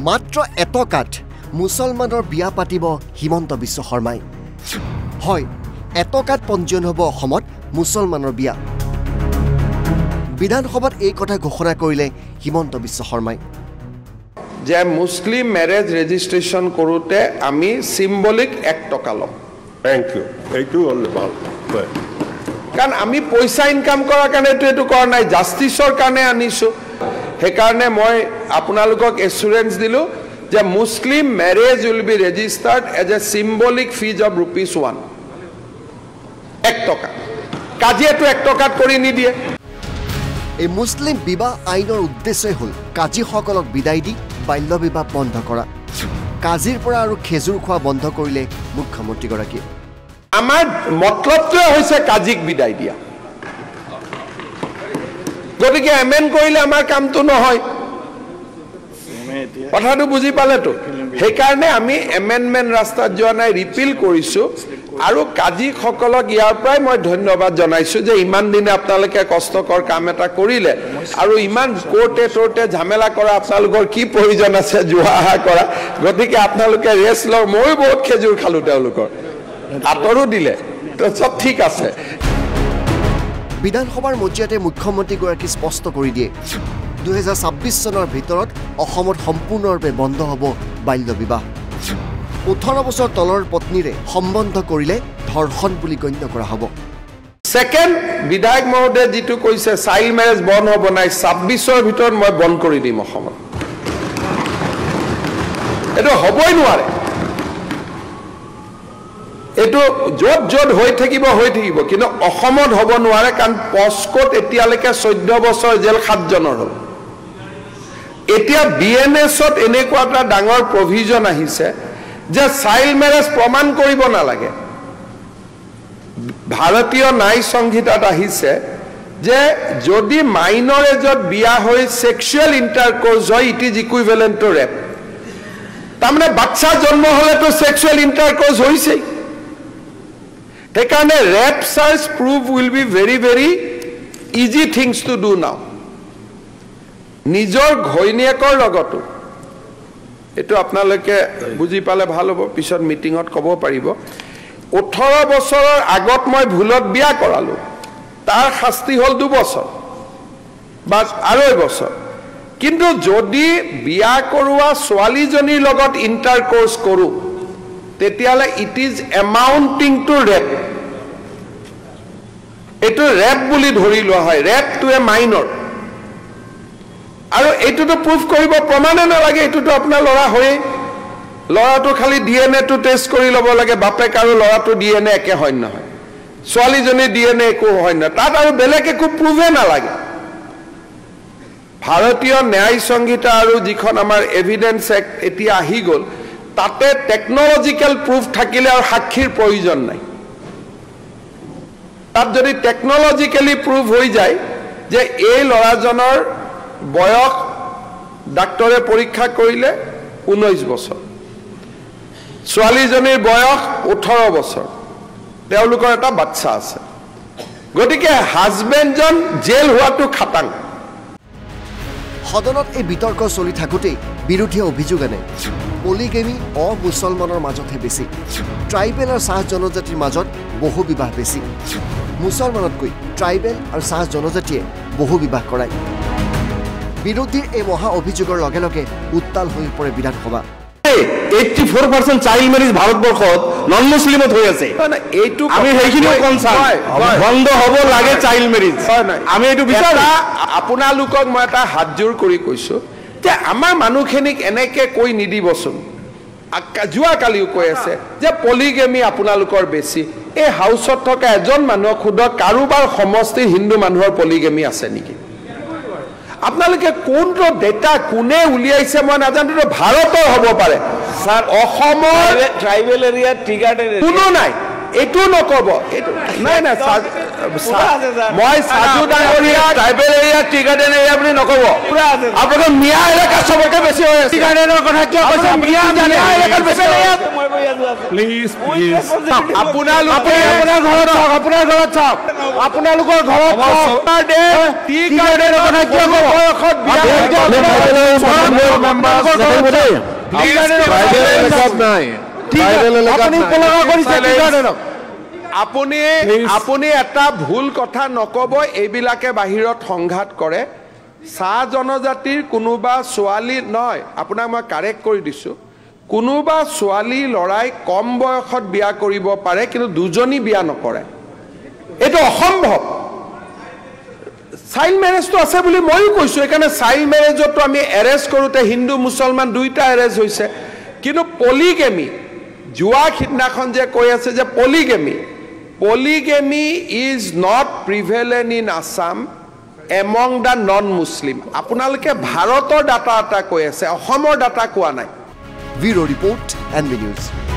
মাত্ৰ এটকাত মুছলমানৰ বিয়া পাতিব হিমন্ত বিশ্ব শৰ্মাই হয় এটকাত পঞ্জীয়ন হ'ব অসমত মুছলমানৰ বিয়া বিধানসভাত এই কথা ঘোষণা কৰিলে হিমন্ত বিশ্ব শৰ্মাই যে মুসলিম ম্যারেজ রেজিস্ট্রেশন করতে আমি সিম্বলিক 1 টাকা লম থ্যাংক ইউ এইটো হল ভাল কারণ আমি পয়সা ইনকাম করার কারণে এটো করা নাই জাস্টিসর কারণে আনিছো সেই কারণে মই আপোনালোকক এসুরেন্স দিলো যে Muslim marriage will be registered as a symbolic fee of ₹1 1 টাকা কাজিয়াটো 1 টাকাত কৰি নিদিয়ে এই মুসলিম বিবাহ আইনৰ উদ্দেশ্যই হল কাজীসকলক বিদায় দি বাল্য বিবাহ বন্ধ কৰা কাজীৰ পৰা আৰু খেজুৰ খোৱা বন্ধ কৰিলে মুখ্যমন্ত্ৰীগৰাকীয়ে আমাৰ মতলবটোৱে হৈছে কাজীক বিদায় দিয়া গতিকে এমেন কৰিলে আমাৰ কামটো নহয় কথাটো বুজি পালেতো সেই কাৰণে আমি এমেন্ডমেন্ট ৰাস্তাত যোৱা নাই ৰিপিল কৰিছো আৰু কাজীসকলক ইয়াৰ পৰাই মই ধন্যবাদ জনাইছো যে ইমান দিনে আপোনালোকে কষ্টকৰ কাম এটা কৰিলে আৰু ইমান কোৰ্টে ঝামেলা কৰা আপোনালোকৰ কি প্ৰয়োজন আছে যোৱা আহা কৰা গতিকে আপোনালোকে ৰেষ্ট লওক মই বহুত খেজুৰ খালো তেওঁলোকৰ আতৰো দিলে তো সব ঠিক আছে বিধানসভাৰ মজিয়াতে মুখ্যমন্ত্ৰীগৰাকী স্পষ্ট কৰি দিয়ে 2026 চনৰ ভিতৰত অসমত সম্পূৰ্ণৰূপে বন্ধ হ'ব বাল্য বিবাহ 18 বছৰ তলৰ পত্নীৰে সম্বন্ধ কৰিলে ধৰ্ষণ বুলি গণ্য কৰা হ'ব সেকেন্ড বিধায়ক মহোদয় যেটো কৈছে চাইল্ড ম্যাৰেজ বন্ধ হ'ব নাই 26 ৰ ভিতৰত মই বন্ধ কৰি দিম অসমত এটো হ'বই নোৱাৰে এটো যত হৈ থাকিব কিন্তু অসমত হ'ব নোৱাৰে কাৰণ পস্কোত এতিয়ালৈকে 14 বছৰ জেল 7 জনৰ হ'ল এতিয়া বিএনএছত এনেকুৱা এটা ডাঙৰ প্ৰভিজন আহিছে যে চাইল্ড ম্যাৰেজ প্ৰমাণ কৰিব নালাগে ভাৰতীয় ন্যায় সংহিতাত আহিছে যে যদি মাইনৰ এজত বিয়া হৈ সেক্সুয়াল ইন্টাৰকোৰ্স হয় it is equivalent to rape তাৰমানে বাচ্চা জন্ম হলেতো সেক্সুয়াল ইন্টাৰকোৰ্স হৈছে সেইকাৰণে rape charge prove will be very easy things to do now নিজৰ ঘৈণীয়েকৰ লগতো এটো আপোনালোকে বুজি পালে ভাল হ'ব পিছত মিটিংত ক'ব পাৰিব 18 বছৰৰ আগত মই ভুলত বিয়া কৰালো তাৰ শাস্তি হ'ল 2 বছৰ বাস আৰু 1 বছৰ কিন্তু যদি বিয়া কৰোৱা ছোৱালীজনীৰ লগত ইন্টাৰকোৰ্স কৰো তেতিয়ালে ইট ইজ এমাউন্টিং টু ৰেপ এটো ৰেপ বুলি ধৰি লোৱা হয় ৰেপ টু এ মাইনৰ আৰু এটোটো প্ৰুফ কৰিব প্ৰমাণে নালাগে এটোটো আপোনাৰ লৰা হয় লৰাটো খালি ডিএনএ টো টেষ্ট কৰি ল'ব লাগে বাপেক আৰু লৰাটো ডিএনএ একে হয় নহয় ছোৱালীজনী ডিএনএ একো হয় না তাত আৰু বেলেগ একো প্ৰুফে নালাগে ভাৰতীয় ন্যায় সংহিতা আৰু যিখন আমাৰ এভিডেন্স এক্ট এতিয়া আহি গল তাতে টেকনলজিক্যাল প্ৰুফ থাকিলে আৰু সাক্ষীৰ প্ৰয়োজন নাই তাত যদি টেকনলজিক্যালি প্ৰুফ হৈ যায় যে এই লৰাজনৰ বয়স ডাক্তৰে পৰীক্ষা কৰিলে 19 বছৰ ছোৱালীজনীৰ বয়স 18 বছৰ তেওঁলোকৰ এটা বাচ্চা আছে গতিকে হাজবেণ্ডজন জেল হোৱাটো খাটাং সদনত এই বিতৰ্ক চলি থাকোঁতেই বিৰোধীয়ে অভিযোগ আনে পলিগেমি অমুছলমানৰ মাজতহে বেছি ট্ৰাইবেল আৰু চাহ জনজাতিৰ মাজত বহু বিবাহ বেছি মুছলমানতকৈ ট্ৰাইবেল আৰু চাহ জনজাতিয়ে বহু বিবাহ কৰায় বিৰোধীৰ এই মহা অভিযোগৰ লগে লগে উত্তাল হৈ পৰে বিধানসভা 84% চাইল্ড ম্যাৰেজ ভাৰতবৰ্ষত নন মুছলিমত হৈ আছে এইটো আমি সেইখিনিও কনসাৰ্ন বন্ধ হ'ব লাগে চাইল্ড ম্যাৰেজ আমি এইটো বিচাৰ আপোনালোকক মই এটা হাতজোৰ কৰি কৈছো যে আমাৰ মানুহখিনিক এনেকে কৈ নিদিবচোন যোৱা কালিও কৈ আছে যে পলিগেমি আপোনালোকৰ বেছি এই হাউচত থকা এজন মানুহক খুদক কাৰোবাৰ সমষ্টিৰ হিন্দু মানুহৰ পলিগেমি আছে নেকি আপোনালোকে কোনটো ডেটা কোনে উলিয়াইছে মই নাজানো ভাৰতৰ হ'ব পাৰে স্যাৰ অসমৰ ট্ৰাইবেল এৰিয়া টিগাৰ্ড কোনো নাই এটো নকব এটো নাই না মই সাজু ডাঙৰীয়া ট্ৰাইবেল এৰিয়া টিগাৰ্ড এৰিয়া বুলি নকব আপোনালোকৰ মিয়া এলেকা চবকে বেছি হৈ আছে টিগাৰ্ডৰ কথা কিয় কৈছে মিয়া এলেকাত বেছি হৈ আছে প্লিজ আপোনালোকে আপোনাৰ ঘৰত চাওক আপোনালোকৰ ঘৰত টিগাৰ্ডৰ কথা কিয় কব বয়সত বিয়া কৰিব দেই ট্ৰাইবেল এলেকাত নাই ট্ৰাইবেল এলেকাত আপুনি এটা ভুল কথা নকব এইবিলাকে বাহিৰত সংঘাত কৰে চাহ জনজাতিৰ কোনোবা ছোৱালী নহয় আপোনাক মই কাৰেক্ট কৰি দিছোঁ কোনোবা ছোৱালী লৰাই কম বয়সত বিয়া কৰিব পাৰে কিন্তু দুজনী বিয়া নকৰে এইটো অসম্ভৱ চাইল্ড মেৰেজটো আছে বুলি ময়ো কৈছোঁ এইকাৰণে চাইল্ড মেৰেজতো আমি এৰেষ্ট কৰোঁতে হিন্দু মুছলমান দুইটা এৰেষ্ট হৈছে কিন্তু পলিগেমি যোৱা সিদিনাখন যে কৈ আছে যে polygamy is not prevalent in Assam among the non Muslim আপোনালোকে ভাৰতৰ ডাটা এটা কৈ আছে অসমৰ ডাটা কোৱা নাই ব্যুৰো ৰিপৰ্ট NV News